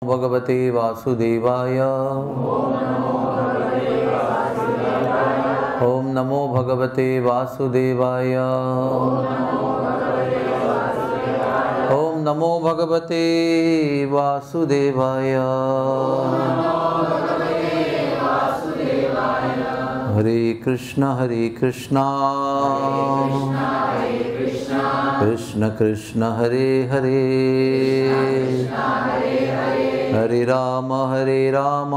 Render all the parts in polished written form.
भगवते वासुदेवाय। ओम नमो भगवते वासुदेवाय। ओम नमो भगवते वासुदेवाय। हरे कृष्णा कृष्ण कृष्ण हरे हरे, हरे राम राम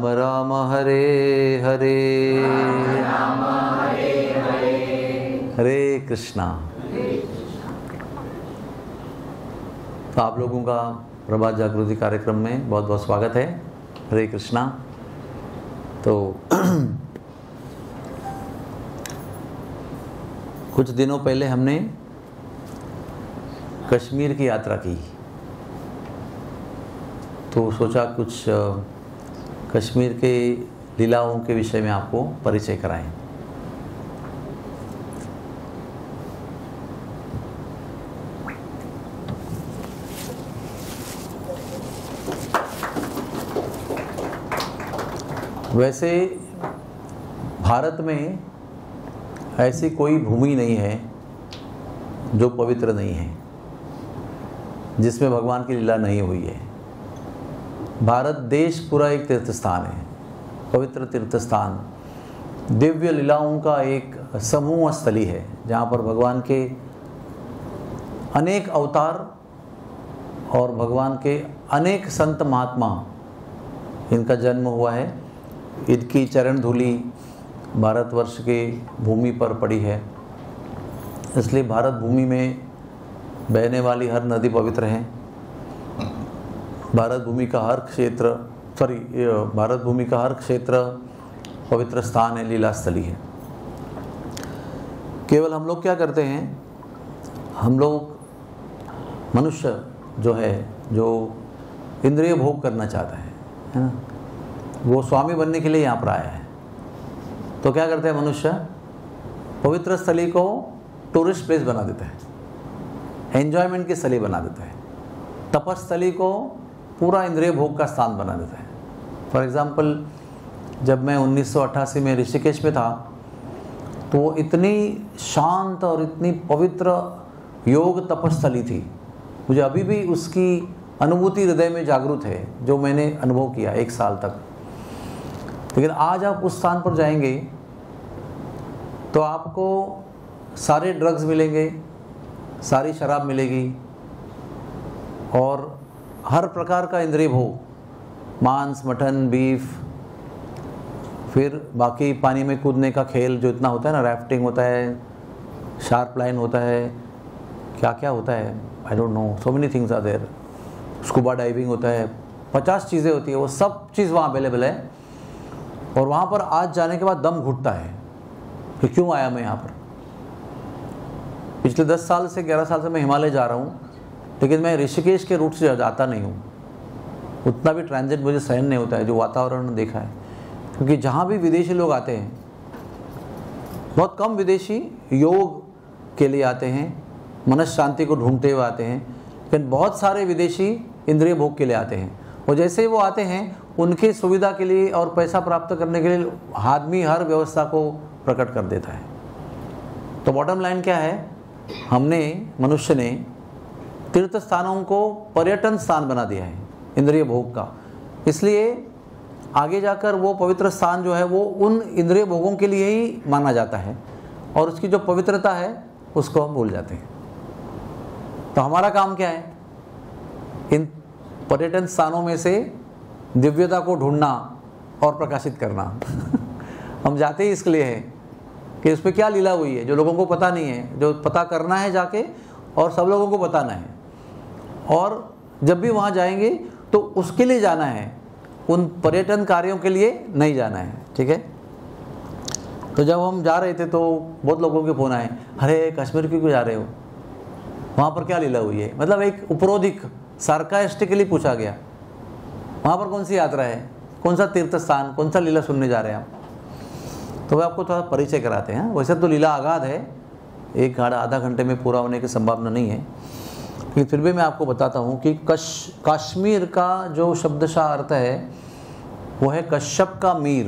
राम हरे हरे। हरे कृष्णा। तो आप लोगों का प्रभात जागृति कार्यक्रम में बहुत बहुत स्वागत है। हरे कृष्णा। तो कुछ दिनों पहले हमने कश्मीर की यात्रा की, तो सोचा कुछ कश्मीर के लीलाओं के विषय में आपको परिचय कराएं। वैसे भारत में ऐसी कोई भूमि नहीं है जो पवित्र नहीं है, जिसमें भगवान की लीला नहीं हुई है। भारत देश पूरा एक तीर्थ स्थान है, पवित्र तीर्थ स्थान, दिव्य लीलाओं का एक समूह स्थली है, जहाँ पर भगवान के अनेक अवतार और भगवान के अनेक संत महात्मा, इनका जन्म हुआ है। इनकी चरण धूलि भारतवर्ष के भूमि पर पड़ी है, इसलिए भारत भूमि में बहने वाली हर नदी पवित्र है। भारत भूमि का हर क्षेत्र पवित्र स्थान है, लीला स्थली है। केवल हम लोग क्या करते हैं, हम लोग मनुष्य जो है, जो इंद्रिय भोग करना चाहता है ना, वो स्वामी बनने के लिए यहाँ पर आया है। तो क्या करते हैं मनुष्य, पवित्र स्थली को टूरिस्ट प्लेस बना देता है, एंजॉयमेंट की स्थली बना देता है, तपस्थली को पूरा इंद्रिय भोग का स्थान बना देता है। फॉर एग्ज़ाम्पल, जब मैं 1988 में ऋषिकेश में था, तो वो इतनी शांत और इतनी पवित्र योग तपस्थली थी, मुझे अभी भी उसकी अनुभूति हृदय में जागृत है, जो मैंने अनुभव किया 1 साल तक। लेकिन आज आप उस स्थान पर जाएंगे तो आपको सारे ड्रग्स मिलेंगे, सारी शराब मिलेगी और हर प्रकार का इंद्रिय भोग, मांस, मटन, बीफ, फिर बाकी पानी में कूदने का खेल जो इतना होता है ना, राफ्टिंग होता है, शार्प लाइन होता है, क्या क्या होता है, I don't know, so many things are there, scuba diving होता है, 50 चीज़ें होती है, वो सब चीज़ वहाँ अवेलेबल है। और वहाँ पर आज जाने के बाद दम घुटता है कि क्यों आया मैं यहाँ पर। पिछले 10 साल से 11 साल से मैं हिमालय जा रहा हूँ, लेकिन मैं ऋषिकेश के रूट से जाता नहीं हूँ। उतना भी ट्रांजिट मुझे सहन नहीं होता है, जो वातावरण देखा है। क्योंकि जहाँ भी विदेशी लोग आते हैं, बहुत कम विदेशी योग के लिए आते हैं, मनस शांति को ढूंढते हुए आते हैं, लेकिन बहुत सारे विदेशी इंद्रिय भोग के लिए आते हैं। और जैसे ही वो आते हैं, उनकी सुविधा के लिए और पैसा प्राप्त करने के लिए आदमी हर व्यवस्था को प्रकट कर देता है। तो बॉटम लाइन क्या है, हमने, मनुष्य ने तीर्थ स्थानों को पर्यटन स्थान बना दिया है इंद्रिय भोग का। इसलिए आगे जाकर वो पवित्र स्थान जो है, वो उन इंद्रिय भोगों के लिए ही माना जाता है, और उसकी जो पवित्रता है उसको हम भूल जाते हैं। तो हमारा काम क्या है, इन पर्यटन स्थानों में से दिव्यता को ढूंढना और प्रकाशित करना। हम जाते ही इसके लिए हैं कि उस पर क्या लीला हुई है, जो लोगों को पता नहीं है, जो पता करना है जाके, और सब लोगों को बताना है। और जब भी वहाँ जाएंगे तो उसके लिए जाना है, उन पर्यटन कार्यों के लिए नहीं जाना है। ठीक है। तो जब हम जा रहे थे तो बहुत लोगों के फ़ोन आए, अरे कश्मीर क्यों जा रहे हो, वहाँ पर क्या लीला हुई है। मतलब एक उपरोधिक सार्कास्टिकली पूछा गया, वहाँ पर कौन सी यात्रा है, कौन सा तीर्थ स्थान, कौन सा लीला सुनने जा रहे हैं आप। तो वे आपको थोड़ा परिचय कराते हैं। वैसे तो लीला आगाध है, 1 आधा घंटे में पूरा होने की संभावना नहीं है, कि फिर भी मैं आपको बताता हूँ कि कश्मीर का जो शब्दशः अर्थ है वो है कश्यप का मीर,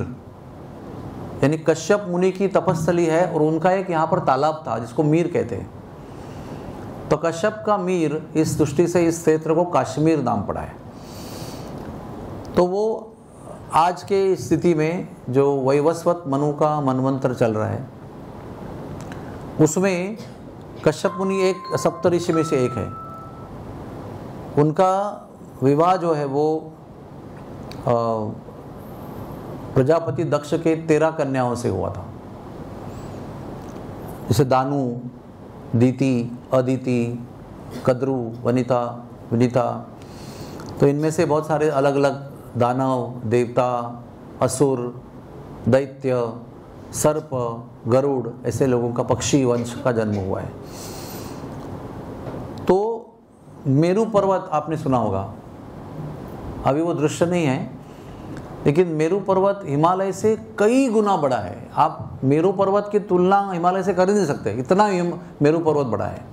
यानी कश्यप मुनि की तपस्थली है और उनका एक यहाँ पर तालाब था जिसको मीर कहते हैं। तो कश्यप का मीर इस दृष्टि से इस क्षेत्र को कश्मीर नाम पड़ा है। तो वो आज के स्थिति में जो वैवस्वत मनु का मनवंतर चल रहा है उसमें कश्यप मुनि एक सप्तऋषि में से एक है। उनका विवाह जो है वो प्रजापति दक्ष के 13 कन्याओं से हुआ था, जैसे दानु, दीति, अदिति, कद्रु, वनिता, विनीता। तो इनमें से बहुत सारे अलग अलग दानव, देवता, असुर, दैत्य, सर्प, गरुड़ ऐसे लोगों का पक्षी वंश का जन्म हुआ है। तो मेरू पर्वत आपने सुना होगा, अभी वो दृश्य नहीं है, लेकिन मेरू पर्वत हिमालय से कई गुना बड़ा है। आप मेरू पर्वत की तुलना हिमालय से कर ही नहीं सकते, इतना मेरू पर्वत बड़ा है।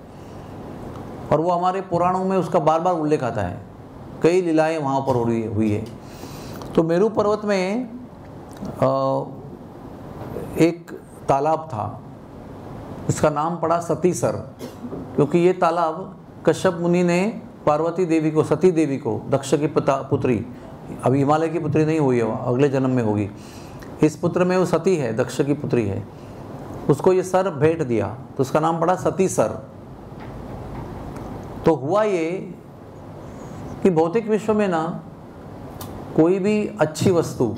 और वो हमारे पुराणों में उसका बार बार उल्लेख आता है, कई लीलाएं वहाँ पर हुई है। तो मेरू पर्वत में एक तालाब था, इसका नाम पड़ा सतीसर, क्योंकि ये तालाब कश्यप मुनि ने पार्वती देवी को, सती देवी को, दक्ष की पुत्री, अभी हिमालय की पुत्री नहीं हुई है, अगले जन्म में होगी, इस पुत्र में वो सती है, दक्ष की पुत्री है, उसको ये सर भेंट दिया, तो उसका नाम पड़ा सतीसर। तो हुआ ये कि भौतिक विश्व में ना कोई भी अच्छी वस्तु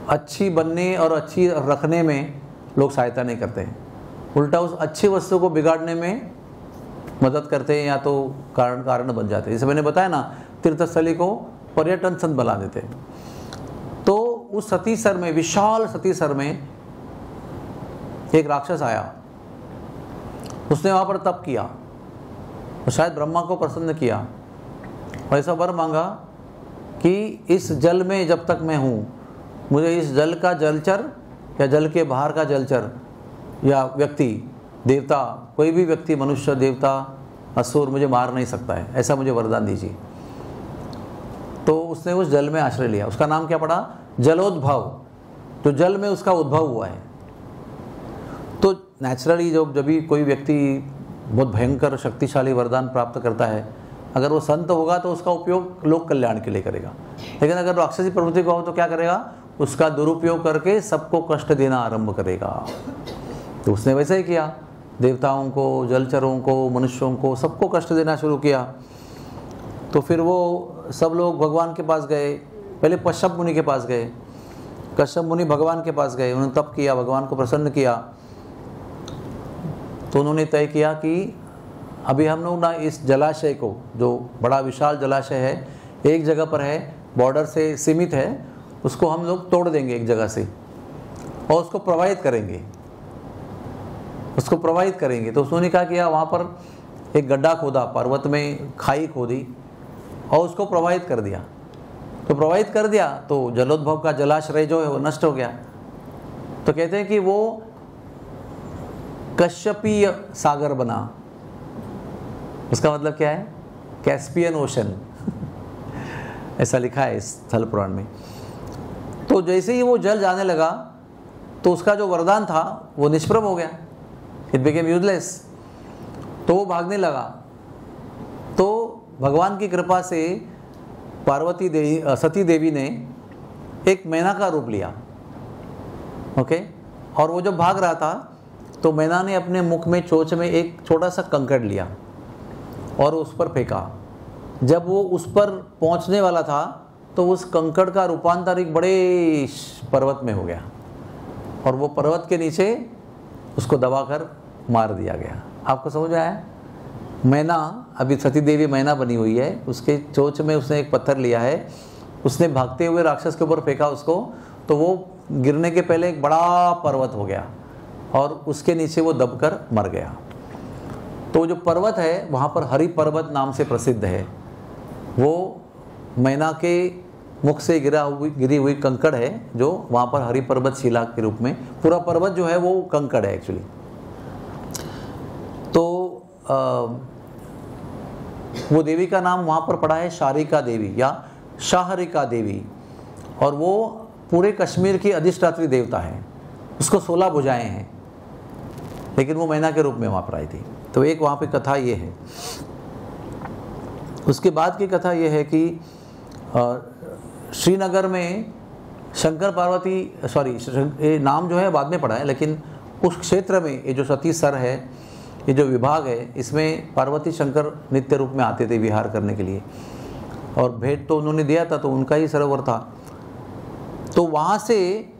अच्छी बनने और अच्छी रखने में लोग सहायता नहीं करते हैं, उल्टा उस अच्छी वस्तु को बिगाड़ने में मदद करते हैं या तो कारण बन जाते हैं। जैसे मैंने बताया ना, तीर्थस्थली को पर्यटन स्थल बना देते हैं। तो उस सतीसर में, विशाल सतीसर में एक राक्षस आया, उसने वहाँ पर तप किया और शायद ब्रह्मा को प्रसन्न किया और ऐसा वर मांगा कि इस जल में जब तक मैं हूँ, मुझे इस जल का जलचर या जल के बाहर का जलचर या व्यक्ति, देवता, कोई भी व्यक्ति, मनुष्य, देवता, असुर मुझे मार नहीं सकता है, ऐसा मुझे वरदान दीजिए। तो उसने उस जल में आश्रय लिया, उसका नाम क्या पड़ा? जलोद्भव, जो जल में उसका उद्भव हुआ है। तो नेचुरली जब भी कोई व्यक्ति बहुत भयंकर शक्तिशाली वरदान प्राप्त करता है, अगर वो संत होगा तो उसका उपयोग लोक कल्याण के लिए करेगा, लेकिन अगर राक्षसी प्रवृत्ति का हो तो क्या करेगा? उसका दुरुपयोग करके सबको कष्ट देना आरंभ करेगा। तो उसने वैसे ही किया, देवताओं को, जलचरों को, मनुष्यों को, सबको कष्ट देना शुरू किया। तो फिर वो सब लोग भगवान के पास गए, पहले कश्यप मुनि के पास गए, कश्यप मुनि भगवान के पास गए, उन्होंने तप किया, भगवान को प्रसन्न किया। तो उन्होंने तय किया कि अभी हम लोग ना इस जलाशय को, जो बड़ा विशाल जलाशय है, एक जगह पर है, बॉर्डर से सीमित है, उसको हम लोग तोड़ देंगे एक जगह से और उसको प्रवाहित करेंगे, उसको प्रवाहित करेंगे। तो उन्होंने क्या किया, वहाँ पर एक गड्ढा खोदा, पर्वत में खाई खोदी और उसको प्रवाहित कर दिया। तो प्रवाहित कर दिया तो जलोद्भव का जलाश्रय जो है वो नष्ट हो गया। तो कहते हैं कि वो कश्यपीय सागर बना। उसका मतलब क्या है? कैस्पियन ओशन ऐसा लिखा है इस स्थल पुराण में। तो जैसे ही वो जल जाने लगा तो उसका जो वरदान था वो निष्प्रभ हो गया, इट बिकेम यूजलेस। तो वो भागने लगा। तो भगवान की कृपा से पार्वती देवी, सती देवी ने एक मैना का रूप लिया, ओके। और वो जब भाग रहा था तो मैना ने अपने मुख में, चोंच में एक छोटा सा कंकड़ लिया और उस पर फेंका। जब वो उस पर पहुंचने वाला था तो उस कंकड़ का रूपांतर एक बड़े पर्वत में हो गया और वो पर्वत के नीचे उसको दबाकर मार दिया गया। आपको समझ आया? मैना, अभी सती देवी मैना बनी हुई है, उसके चोंच में उसने एक पत्थर लिया है, उसने भागते हुए राक्षस के ऊपर फेंका उसको, तो वो गिरने के पहले एक बड़ा पर्वत हो गया और उसके नीचे वो दबकर मर गया। तो जो पर्वत है वहाँ पर हरि पर्वत नाम से प्रसिद्ध है। वो मैना के मुख से गिरी हुई कंकड़ है जो वहाँ पर हरि पर्वत शिला के रूप में, पूरा पर्वत जो है वो कंकड़ है एक्चुअली। तो वो देवी का नाम वहाँ पर पड़ा है शारिका देवी या शाहरिका देवी, और वो पूरे कश्मीर की अधिष्ठात्री देवता है। उसको 16 भुजाएं हैं, लेकिन वो मैना के रूप में वहाँ पर आई थी। तो एक वहाँ पे कथा ये है। उसके बाद की कथा ये है कि श्रीनगर में शंकर पार्वती, ये नाम जो है बाद में पड़ा है, लेकिन उस क्षेत्र में ये जो सतीसर है, ये जो विभाग है, इसमें पार्वती शंकर नित्य रूप में आते थे विहार करने के लिए, और भेंट तो उन्होंने दिया था, तो उनका ही सरोवर था। तो वहाँ से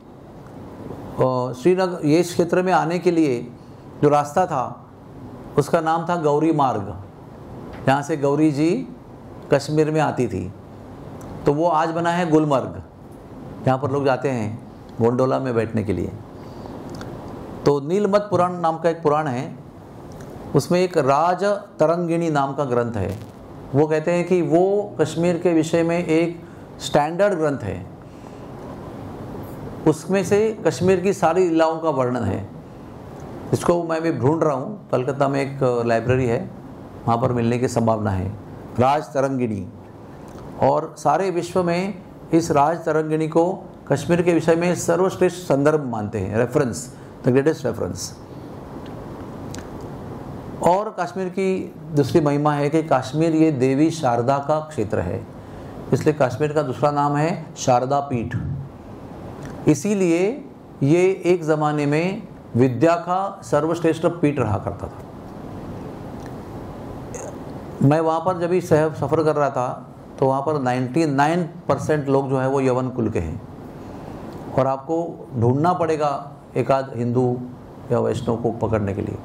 श्रीनगर ये क्षेत्र में आने के लिए जो रास्ता था उसका नाम था गौरी मार्ग। यहाँ से गौरी जी कश्मीर में आती थी, तो वो आज बना है गुलमर्ग, जहाँ पर लोग जाते हैं गोंडोला में बैठने के लिए। तो नीलमत पुराण नाम का एक पुराण है, उसमें एक राज तरंगिणी नाम का ग्रंथ है। वो कहते हैं कि वो कश्मीर के विषय में एक स्टैंडर्ड ग्रंथ है। उसमें से कश्मीर की सारी लीलाओं का वर्णन है। इसको मैं भी ढूंढ रहा हूँ, कलकत्ता में एक लाइब्रेरी है, वहाँ पर मिलने की संभावना है, राज तरंगिणी। और सारे विश्व में इस राज तरंगिणी को कश्मीर के विषय में सर्वश्रेष्ठ संदर्भ मानते हैं, रेफरेंस, द ग्रेटेस्ट रेफरेंस। और कश्मीर की दूसरी महिमा है कि कश्मीर ये देवी शारदा का क्षेत्र है, इसलिए कश्मीर का दूसरा नाम है शारदा पीठ। इसीलिए ये एक ज़माने में विद्या का सर्वश्रेष्ठ पीठ रहा करता था। मैं वहाँ पर जब भी सफ़र कर रहा था तो वहाँ पर 99% लोग जो है वो यवन कुल के हैं, और आपको ढूंढना पड़ेगा एक आध हिंदू या वैष्णव को पकड़ने के लिए।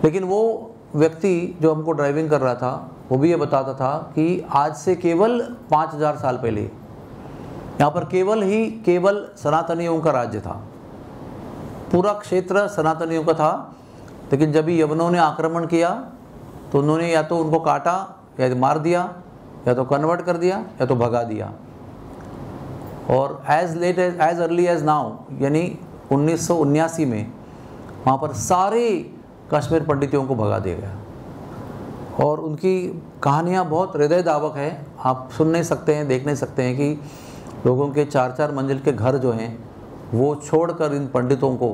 लेकिन वो व्यक्ति जो हमको ड्राइविंग कर रहा था वो भी ये बताता था कि आज से केवल 5000 साल पहले यहाँ पर केवल सनातनियों का राज्य था। पूरा क्षेत्र सनातनियों का था, लेकिन जब यवनों ने आक्रमण किया तो उन्होंने या तो उनको काटा या मार दिया, या तो कन्वर्ट कर दिया, या तो भगा दिया। और एज अर्ली एज नाउ, यानी 1979 में वहाँ पर सारे कश्मीर पंडितों को भगा दिया गया। और उनकी कहानियाँ बहुत हृदयदावक है, आप सुन नहीं सकते हैं, देख नहीं सकते हैं कि लोगों के 4-4 मंजिल के घर जो हैं वो छोड़कर इन पंडितों को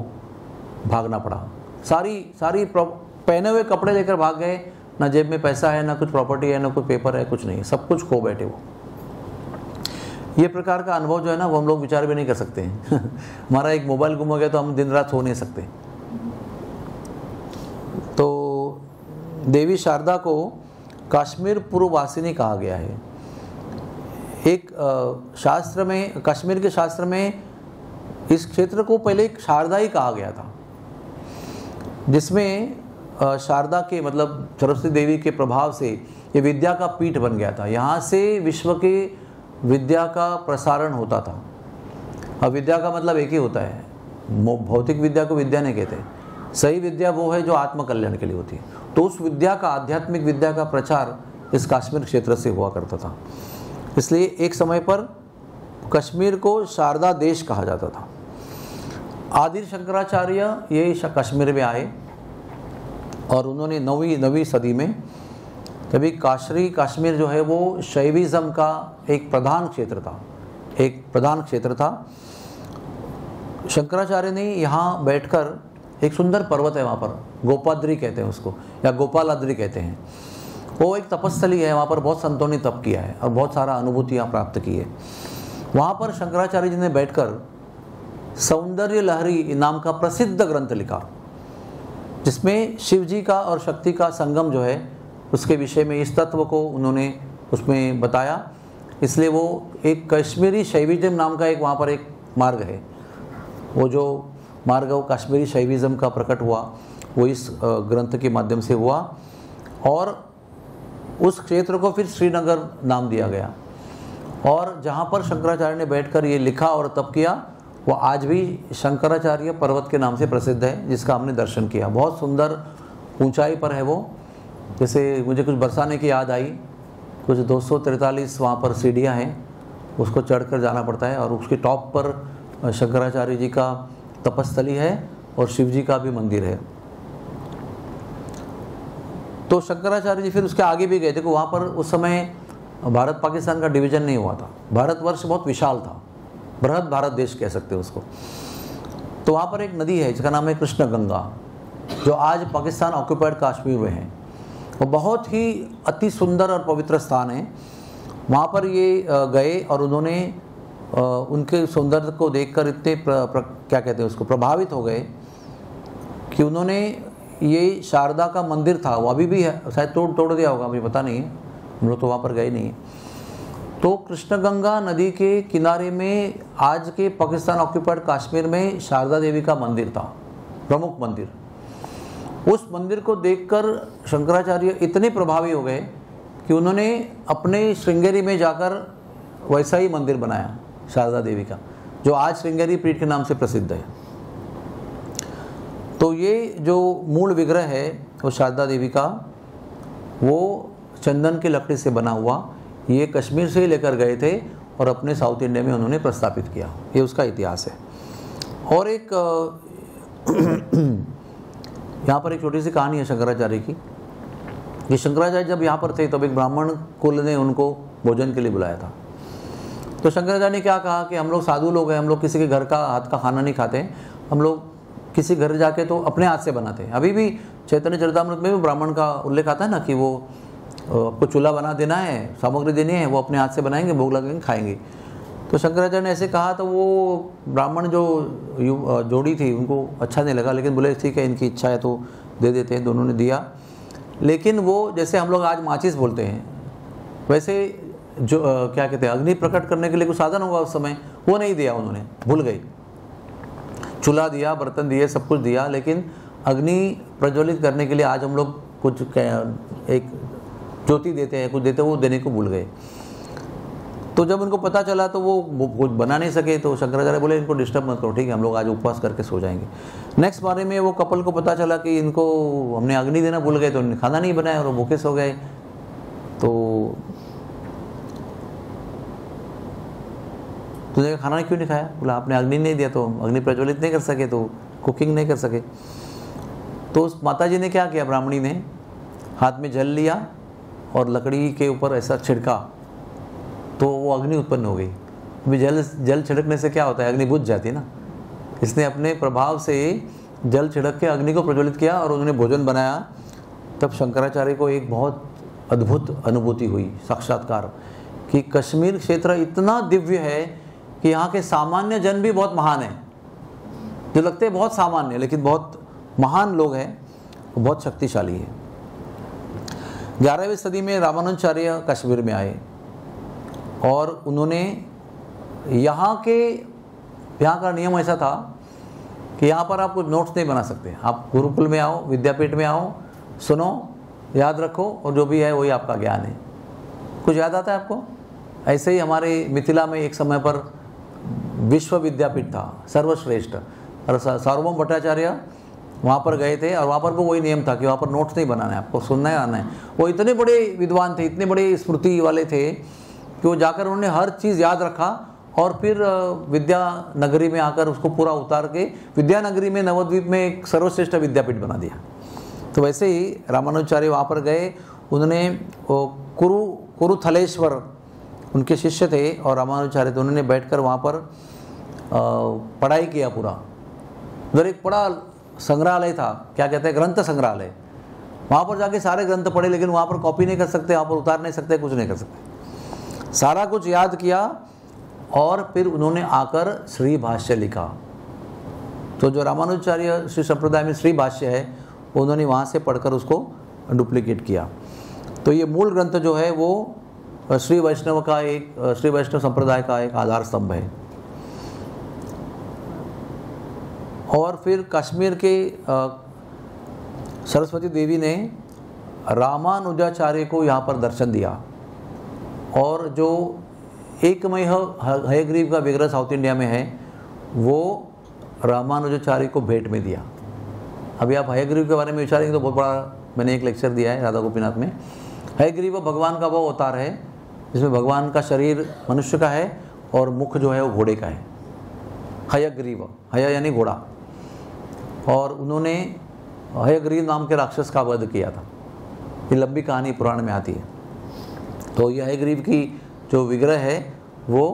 भागना पड़ा। सारी पहने हुए कपड़े लेकर भाग गए, ना जेब में पैसा है, ना कुछ प्रॉपर्टी है, ना कुछ पेपर है, कुछ नहीं, सब कुछ खो बैठे वो। ये प्रकार का अनुभव जो है ना वो हम लोग विचार भी नहीं कर सकते हैं। हमारा एक मोबाइल गुम हो गया तो हम दिन रात सो नहीं सकते। तो देवी शारदा को कश्मीर पूर्ववासिनी कहा गया है। एक शास्त्र में, कश्मीर के शास्त्र में इस क्षेत्र को पहले एक शारदा ही कहा गया था, जिसमें शारदा के मतलब सरस्वती देवी के प्रभाव से ये विद्या का पीठ बन गया था। यहाँ से विश्व के विद्या का प्रसारण होता था। अब विद्या का मतलब एक ही होता है, भौतिक विद्या को विद्या नहीं कहते। सही विद्या वो है जो आत्मकल्याण के लिए होती है। तो उस विद्या का, आध्यात्मिक विद्या का प्रचार इस कश्मीर क्षेत्र से हुआ करता था। इसलिए एक समय पर कश्मीर को शारदा देश कहा जाता था। आदि शंकराचार्य ये कश्मीर में आए और उन्होंने 9वीं सदी में, तभी कश्मीर जो है वो शैविज़्म का एक प्रधान क्षेत्र था। शंकराचार्य ने यहाँ बैठकर, एक सुंदर पर्वत है वहाँ पर, गोपाद्री कहते हैं उसको, या गोपालाद्री कहते हैं, वो एक तपस्थली है। वहाँ पर बहुत संतों ने तप किया है और बहुत सारा अनुभूतियाँ प्राप्त की है। वहाँ पर शंकराचार्य जी ने बैठकर सौंदर्य लहरी नाम का प्रसिद्ध ग्रंथ लिखा, जिसमें शिव जी का और शक्ति का संगम जो है उसके विषय में, इस तत्व को उन्होंने उसमें बताया। इसलिए वो एक कश्मीरी शैविज्म नाम का एक वहाँ पर एक मार्ग है। वो जो मार्ग वो कश्मीरी शैविज्म का प्रकट हुआ, वो इस ग्रंथ के माध्यम से हुआ, और उस क्षेत्र को फिर श्रीनगर नाम दिया गया। और जहाँ पर शंकराचार्य ने बैठकर ये लिखा और तप किया, वो आज भी शंकराचार्य पर्वत के नाम से प्रसिद्ध है, जिसका हमने दर्शन किया। बहुत सुंदर ऊंचाई पर है वो। जैसे मुझे कुछ बरसाने की याद आई, कुछ 243 वहाँ पर सीढ़ियाँ हैं, उसको चढ़कर जाना पड़ता है, और उसके टॉप पर शंकराचार्य जी का तपस्थली है और शिव जी का भी मंदिर है। तो शंकराचार्य जी फिर उसके आगे भी गए। देखो वहाँ पर उस समय भारत पाकिस्तान का डिवीज़न नहीं हुआ था, भारतवर्ष बहुत विशाल था, बृहद भारत देश कह सकते हो उसको। तो वहाँ पर एक नदी है जिसका नाम है कृष्ण गंगा, जो आज पाकिस्तान ऑक्यूपाइड कश्मीर में है। वो बहुत ही अति सुंदर और पवित्र स्थान है। वहाँ पर ये गए और उन्होंने उनके सौंदर्य को देखकर इतने क्या कहते हैं उसको, प्रभावित हो गए कि उन्होंने, ये शारदा का मंदिर था, वो अभी भी है, शायद तोड़ दिया होगा, मुझे पता नहीं है, हम लोग तो वहाँ पर गए नहीं। तो कृष्णगंगा नदी के किनारे में आज के पाकिस्तान ऑक्यूपाइड कश्मीर में शारदा देवी का मंदिर था, प्रमुख मंदिर। उस मंदिर को देखकर शंकराचार्य इतने प्रभावी हो गए कि उन्होंने अपने श्रृंगेरी में जाकर वैसा ही मंदिर बनाया शारदा देवी का, जो आज श्रृंगेरी पीठ के नाम से प्रसिद्ध है। तो ये जो मूल विग्रह है वो शारदा देवी का, वो चंदन की लकड़ी से बना हुआ, ये कश्मीर से ही लेकर गए थे और अपने साउथ इंडिया में उन्होंने प्रस्थापित किया। ये उसका इतिहास है। और एक यहाँ पर एक छोटी सी कहानी है शंकराचार्य की। ये शंकराचार्य जब यहाँ पर थे तब एक ब्राह्मण कुल ने उनको भोजन के लिए बुलाया था। तो शंकराचार्य ने क्या कहा कि हम लोग साधु लोग हैं, हम लोग किसी के घर का हाथ का खाना नहीं खाते, हम लोग किसी घर जाके तो अपने हाथ से बनाते हैं। अभी भी चैतन्य चरितामृत में भी ब्राह्मण का उल्लेख आता है ना कि वो आपको चूल्हा बना देना है, सामग्री देनी है, वो अपने हाथ से बनाएंगे, भोग लगेंगे, खाएंगे। तो शंकराचार्य ने ऐसे कहा तो वो ब्राह्मण जो जोड़ी थी उनको अच्छा नहीं लगा, लेकिन बोले ठीक है इनकी इच्छा है तो दे देते हैं। दोनों ने दिया, लेकिन वो जैसे हम लोग आज माचिस बोलते हैं वैसे जो क्या कहते हैं अग्नि प्रकट करने के लिए कुछ साधन होगा उस समय, वो नहीं दिया उन्होंने, भूल गए। चूल्हा दिया, बर्तन दिए, सब कुछ दिया, लेकिन अग्नि प्रज्वलित करने के लिए आज हम लोग कुछ एक ज्योति देते हैं, कुछ देते हैं, वो देने को भूल गए। तो जब उनको पता चला तो वो कुछ बना नहीं सके। तो शंकराचार्य बोले इनको डिस्टर्ब मत करो, ठीक है, हम लोग आज उपवास करके सो जाएंगे। नेक्स्ट बारे में वो कपल को पता चला कि इनको हमने अग्नि देना भूल गए, तो उन्होंने खाना नहीं बनाया और वो भूखे सो गए। तो तुझे खाना क्यों नहीं खाया? बोला आपने अग्नि नहीं दिया तो अग्नि प्रज्वलित नहीं कर सके, तो कुकिंग नहीं कर सके। तो उस माता जी ने क्या किया, ब्राह्मणी ने हाथ में जल लिया और लकड़ी के ऊपर ऐसा छिड़का तो वो अग्नि उत्पन्न हो गई। अभी जल छिड़कने से क्या होता है, अग्नि बुझ जाती है ना। इसने अपने प्रभाव से जल छिड़क के अग्नि को प्रज्वलित किया और उन्होंने भोजन बनाया। तब शंकराचार्य को एक बहुत अद्भुत अनुभूति हुई, साक्षात्कार, कि कश्मीर क्षेत्र इतना दिव्य है कि यहाँ के सामान्य जन भी बहुत महान हैं, जो लगते हैं बहुत सामान्य लेकिन बहुत महान लोग हैं, वो बहुत शक्तिशाली है। 11वीं सदी में रामानुजाचार्य कश्मीर में आए और उन्होंने यहाँ का नियम ऐसा था कि यहाँ पर आप कुछ नोट्स नहीं बना सकते। आप गुरुकुल में आओ, विद्यापीठ में आओ, सुनो, याद रखो और जो भी है वही आपका ज्ञान है। कुछ याद आता है आपको? ऐसे ही हमारे मिथिला में एक समय पर विश्व विद्यापीठ था, सर्वश्रेष्ठ, और सार्वभौम भट्टाचार्य वहाँ पर गए थे और वहाँ पर भी वही नियम था कि वहाँ पर नोट्स नहीं बनाना है, आपको सुनना है, आना है। वो इतने बड़े विद्वान थे, इतने बड़े स्मृति वाले थे कि वो जाकर उन्होंने हर चीज़ याद रखा और फिर विद्यानगरी में आकर उसको पूरा उतार के विद्यानगरी में नवद्वीप में एक सर्वश्रेष्ठ विद्यापीठ बना दिया। तो वैसे ही रामानुजाचार्य वहाँ पर गए, उन्होंने कुरुथलेश्वर उनके शिष्य थे और रामानुजाचार्य, तो उन्होंने बैठकर वहाँ पर पढ़ाई किया पूरा। उधर एक बड़ा संग्रहालय था, क्या कहते हैं, ग्रंथ संग्रहालय। वहाँ पर जाके सारे ग्रंथ पढ़े, लेकिन वहाँ पर कॉपी नहीं कर सकते, वहाँ पर उतार नहीं सकते, कुछ नहीं कर सकते। सारा कुछ याद किया और फिर उन्होंने आकर श्री भाष्य लिखा। तो जो रामानुजाचार्य श्री संप्रदाय में श्री भाष्य है, उन्होंने वहाँ से पढ़कर उसको डुप्लीकेट किया। तो ये मूल ग्रंथ जो है वो श्री वैष्णव संप्रदाय का एक आधार स्तंभ है। और फिर कश्मीर के सरस्वती देवी ने रामानुजाचार्य को यहाँ पर दर्शन दिया और जो एकमय हयग्रीव का विग्रह साउथ इंडिया में है वो रामानुजाचार्य को भेंट में दिया। अभी आप हयग्रीव के बारे में विचारेंगे तो बहुत बड़ा, मैंने एक लेक्चर दिया है राधा गोपीनाथ में। हयग्रीव भगवान का वो अवतार है जिसमें भगवान का शरीर मनुष्य का है और मुख जो है वो घोड़े का है। हयग्रीव, हय यानी घोड़ा। और उन्होंने हयग्रीव नाम के राक्षस का वध किया था। ये लंबी कहानी पुराण में आती है। तो यह हयग्रीव की जो विग्रह है वो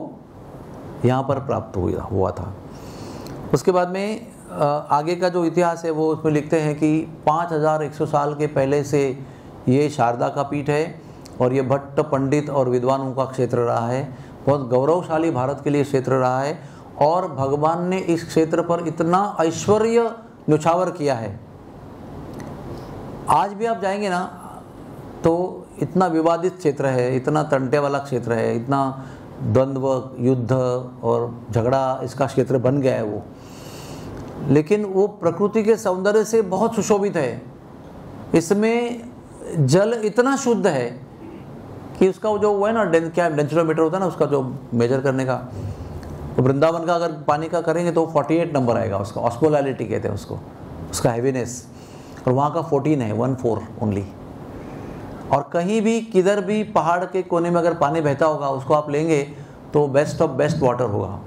यहाँ पर प्राप्त हुआ था। उसके बाद में आगे का जो इतिहास है वो उसमें लिखते हैं कि 5100 साल के पहले से ये शारदा का पीठ है और ये भट्ट पंडित और विद्वानों का क्षेत्र रहा है। बहुत गौरवशाली भारत के लिए क्षेत्र रहा है और भगवान ने इस क्षेत्र पर इतना ऐश्वर्य न्यौछावर किया है। आज भी आप जाएंगे ना तो इतना विवादित क्षेत्र है, इतना तंटे वाला क्षेत्र है, इतना द्वंद्व युद्ध और झगड़ा इसका क्षेत्र बन गया है वो, लेकिन वो प्रकृति के सौंदर्य से बहुत सुशोभित है। इसमें जल इतना शुद्ध है कि उसका जो वो है ना क्या डेंसिलोमीटर होता है ना उसका जो मेजर करने का, तो वृंदावन का अगर पानी का करेंगे तो 48 नंबर आएगा उसका, ऑस्मोलैलिटी कहते हैं उसको, उसका हैवीनेस, और वहाँ का 14 है, 14 ओनली। और कहीं भी किधर भी पहाड़ के कोने में अगर पानी बहता होगा उसको आप लेंगे तो बेस्ट ऑफ बेस्ट वाटर होगा।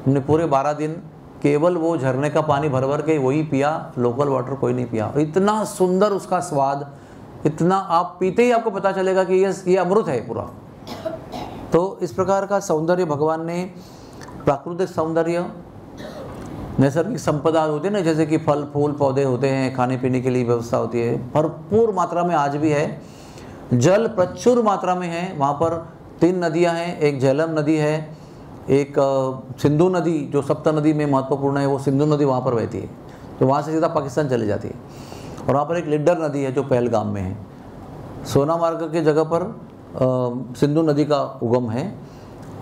हमने पूरे 12 दिन केवल वो झरने का पानी भर भर के वही पिया, लोकल वाटर कोई नहीं पिया। इतना सुंदर उसका स्वाद, इतना आप पीते ही आपको पता चलेगा कि ये अमृत है पूरा। तो इस प्रकार का सौंदर्य भगवान ने, प्राकृतिक सौंदर्य, नैसर्गिक संपदा होती है ना, जैसे कि फल फूल पौधे होते हैं, खाने पीने के लिए व्यवस्था होती है, भरपूर मात्रा में आज भी है। जल प्रचुर मात्रा में है। वहाँ पर 3 नदियाँ हैं, एक झेलम नदी है, एक सिंधु नदी जो सप्त नदी में महत्वपूर्ण है, वो सिंधु नदी वहाँ पर बहती है, तो वहाँ से सीधा पाकिस्तान चली जाती है। और वहाँ पर एक लिड्डर नदी है जो पहलगाम में है। सोनामार्ग की जगह पर सिंधु नदी का उगम है।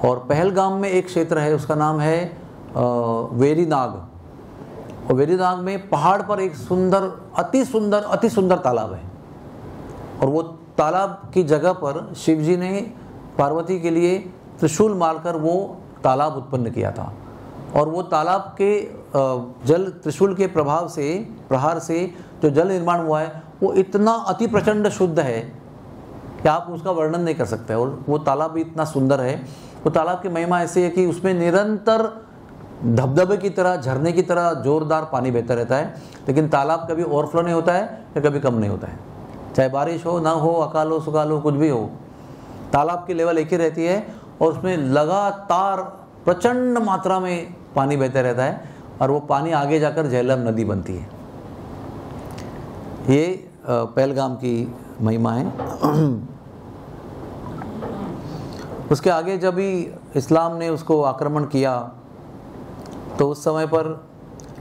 और पहलगाम में एक क्षेत्र है, उसका नाम है वेरीनाग। और वेरीनाग में पहाड़ पर एक सुंदर अति सुंदर तालाब है। और वो तालाब की जगह पर शिवजी ने पार्वती के लिए त्रिशूल मारकर वो तालाब उत्पन्न किया था। और वो तालाब के जल त्रिशूल के प्रहार से जो जल निर्माण हुआ है वो इतना अति प्रचंड शुद्ध है कि आप उसका वर्णन नहीं कर सकते। और वो तालाब भी इतना सुंदर है। वो तालाब की महिमा ऐसी है कि उसमें निरंतर धबधबे की तरह, झरने की तरह जोरदार पानी बहता रहता है, लेकिन तालाब कभी ओवरफ्लो नहीं होता है या कभी कम नहीं होता है। चाहे बारिश हो ना हो, अकाल हो सुकाल हो, कुछ भी हो, तालाब की लेवल एक ही रहती है और उसमें लगातार प्रचंड मात्रा में पानी बहता रहता है। और वो पानी आगे जाकर झेलम नदी बनती है। ये पहलगाम की महिमा है। उसके आगे जब भी इस्लाम ने उसको आक्रमण किया तो उस समय पर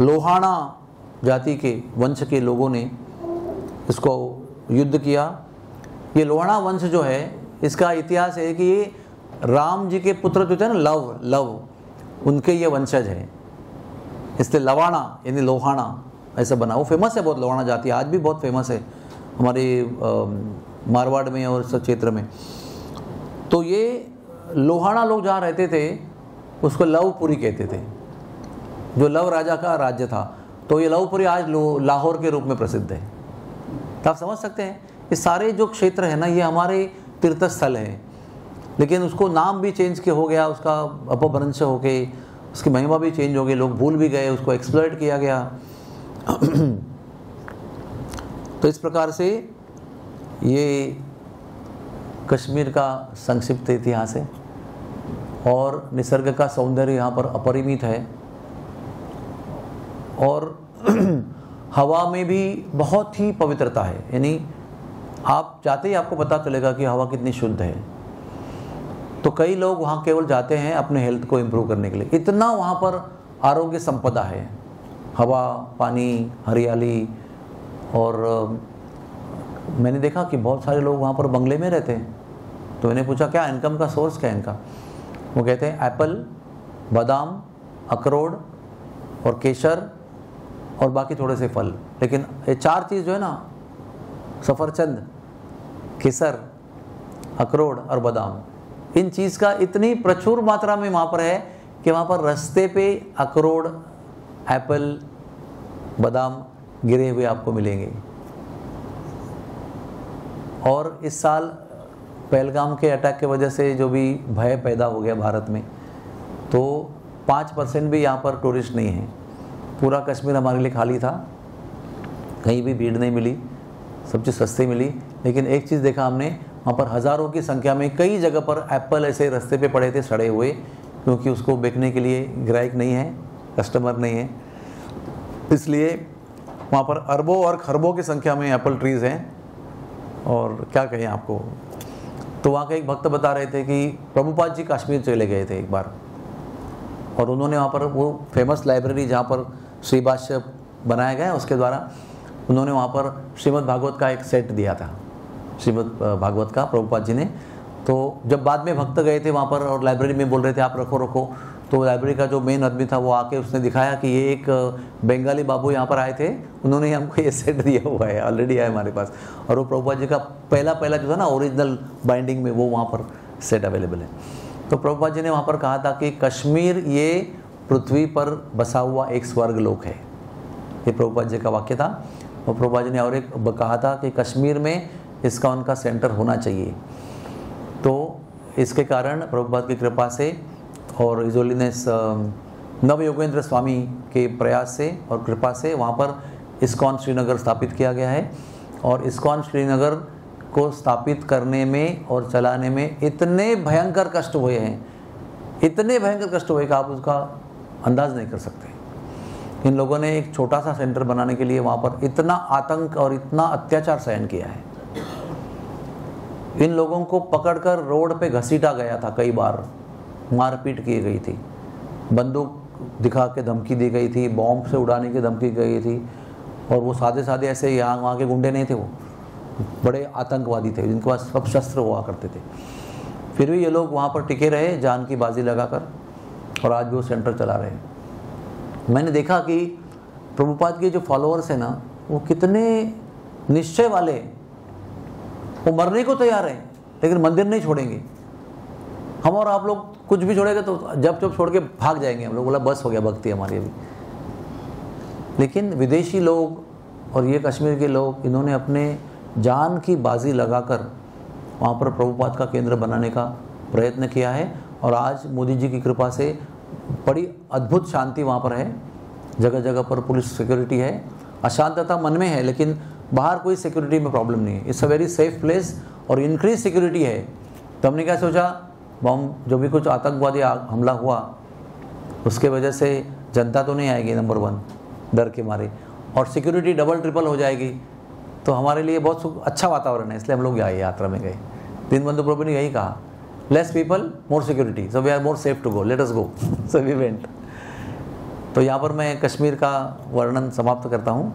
लोहाना जाति के वंश के लोगों ने इसको युद्ध किया। ये लोहाना वंश जो है, इसका इतिहास है कि ये राम जी के पुत्र जो थे ना, लव उनके ये वंशज है, इसलिए लवाणा यानी लोहाना ऐसा बना। वो फेमस है बहुत, लोहाना जाति आज भी बहुत फेमस है हमारे मारवाड़ में और इस क्षेत्र में। तो ये लोहाना लोग जहाँ रहते थे उसको लवपुरी कहते थे, जो लव राजा का राज्य था। तो ये लवपुरी आज लाहौर के रूप में प्रसिद्ध है। तो आप समझ सकते हैं ये सारे जो क्षेत्र है ना, ये हमारे तीर्थ स्थल हैं, लेकिन उसको नाम भी चेंज के हो गया, उसका अपभ्रंश हो गए, उसकी महिमा भी चेंज हो गई, लोग भूल भी गए, उसको एक्सप्लॉइट किया गया। तो इस प्रकार से ये कश्मीर का संक्षिप्त इतिहास है। और निसर्ग का सौंदर्य यहाँ पर अपरिमित है। और हवा में भी बहुत ही पवित्रता है, यानी आप जाते ही आपको पता चलेगा कि हवा कितनी शुद्ध है। तो कई लोग वहाँ केवल जाते हैं अपने हेल्थ को इम्प्रूव करने के लिए, इतना वहाँ पर आरोग्य संपदा है, हवा, पानी, हरियाली। और मैंने देखा कि बहुत सारे लोग वहाँ पर बंगले में रहते हैं। तो मैंने पूछा क्या इनकम का सोर्स क्या है इनका? वो कहते हैं एप्पल, बादाम, अखरोट और केसर और बाकी थोड़े से फल। लेकिन ये 4 चीज़ जो है ना, सफरचंद, केसर, अखरोट और बादाम, इन चीज़ का इतनी प्रचुर मात्रा में वहाँ पर है कि वहाँ पर रास्ते पे अखरोट, एप्पल, बादाम गिरे हुए आपको मिलेंगे। और इस साल पहलगाम के अटैक की वजह से जो भी भय पैदा हो गया भारत में, तो 5% भी यहाँ पर टूरिस्ट नहीं है। पूरा कश्मीर हमारे लिए खाली था, कहीं भी भीड़ नहीं मिली, सब चीज़ सस्ती मिली, लेकिन एक चीज़ देखा हमने, वहाँ पर हज़ारों की संख्या में कई जगह पर एप्पल ऐसे रास्ते पे पड़े थे सड़े हुए, क्योंकि उसको बेचने के लिए ग्राहक नहीं है, कस्टमर नहीं है, इसलिए वहाँ पर अरबों और खरबों की संख्या में एप्पल ट्रीज़ हैं। और क्या कहें आपको। तो वहाँ के एक भक्त बता रहे थे कि प्रभुपाद जी कश्मीर चले गए थे एक बार, और उन्होंने वहाँ पर वो फेमस लाइब्रेरी जहाँ पर श्री भाष्य बनाया गया है उसके द्वारा उन्होंने वहाँ पर श्रीमद् भागवत का एक सेट दिया था, श्रीमद् भागवत का प्रभुपाद जी ने। तो जब बाद में भक्त गए थे वहाँ पर और लाइब्रेरी में बोल रहे थे आप रखो रखो, तो लाइब्रेरी का जो मेन आदमी था वो आके उसने दिखाया कि ये एक बंगाली बाबू यहाँ पर आए थे, उन्होंने हमको ये सेट दिया हुआ है, ऑलरेडी है हमारे पास। और वो प्रभुपाद जी का पहला जो था ना ओरिजिनल बाइंडिंग में, वो वहाँ पर सेट अवेलेबल है। तो प्रभुपाद जी ने वहाँ पर कहा था कि कश्मीर ये पृथ्वी पर बसा हुआ एक स्वर्ग लोक है, ये प्रभुपाद जी का वाक्य था। और प्रभुपाद जी ने और एक कहा था कि कश्मीर में इसका उनका सेंटर होना चाहिए। तो इसके कारण प्रभुपाद की कृपा से और इजोलिनेस नवयोगेंद्र स्वामी के प्रयास से और कृपा से वहाँ पर इस्कॉन श्रीनगर स्थापित किया गया है। और इस्कॉन श्रीनगर को स्थापित करने में और चलाने में इतने भयंकर कष्ट हुए हैं, इतने भयंकर कष्ट हुए कि आप उसका अंदाज़ नहीं कर सकते। इन लोगों ने एक छोटा सा सेंटर बनाने के लिए वहाँ पर इतना आतंक और इतना अत्याचार सहन किया है। इन लोगों को पकड़कर रोड पे घसीटा गया था, कई बार मारपीट की गई थी, बंदूक दिखा के धमकी दी गई थी, बॉम्ब से उड़ाने की धमकी गई थी। और वो सादे सादे ऐसे यहाँ वहाँ के गुंडे नहीं थे, वो बड़े आतंकवादी थे जिनके पास सब शस्त्र हुआ करते थे। फिर भी ये लोग वहाँ पर टिके रहे जान की बाजी लगाकर, और आज भी वो सेंटर चला रहे हैं। मैंने देखा कि प्रभुपाद के जो फॉलोअर्स हैं ना, वो कितने निश्चय वाले, वो मरने को तैयार हैं लेकिन मंदिर नहीं छोड़ेंगे। हम और आप लोग कुछ भी छोड़ेंगे तो जब छोड़ के भाग जाएंगे, हम लोग बोला बस हो गया भक्ति हमारी अभी। लेकिन विदेशी लोग और ये कश्मीर के लोग, इन्होंने अपने जान की बाजी लगाकर वहाँ पर प्रभुपाद का केंद्र बनाने का प्रयत्न किया है। और आज मोदी जी की कृपा से बड़ी अद्भुत शांति वहाँ पर है, जगह जगह पर पुलिस सिक्योरिटी है। अशांतता मन में है लेकिन बाहर कोई सिक्योरिटी में प्रॉब्लम नहीं है। It's a very safe place और इंक्रीज सिक्योरिटी है। तो हमने क्या सोचा, बम जो भी कुछ आतंकवादी हमला हुआ उसके वजह से जनता तो नहीं आएगी नंबर 1 डर के मारे, और सिक्योरिटी डबल ट्रिपल हो जाएगी, तो हमारे लिए बहुत अच्छा वातावरण है, इसलिए हम लोग यात्रा में गए। दीनबंधु प्रभु ने यही कहा, less people more security, so we are more safe to go, let us go, so we went. तो यहाँ पर मैं कश्मीर का वर्णन समाप्त करता हूँ।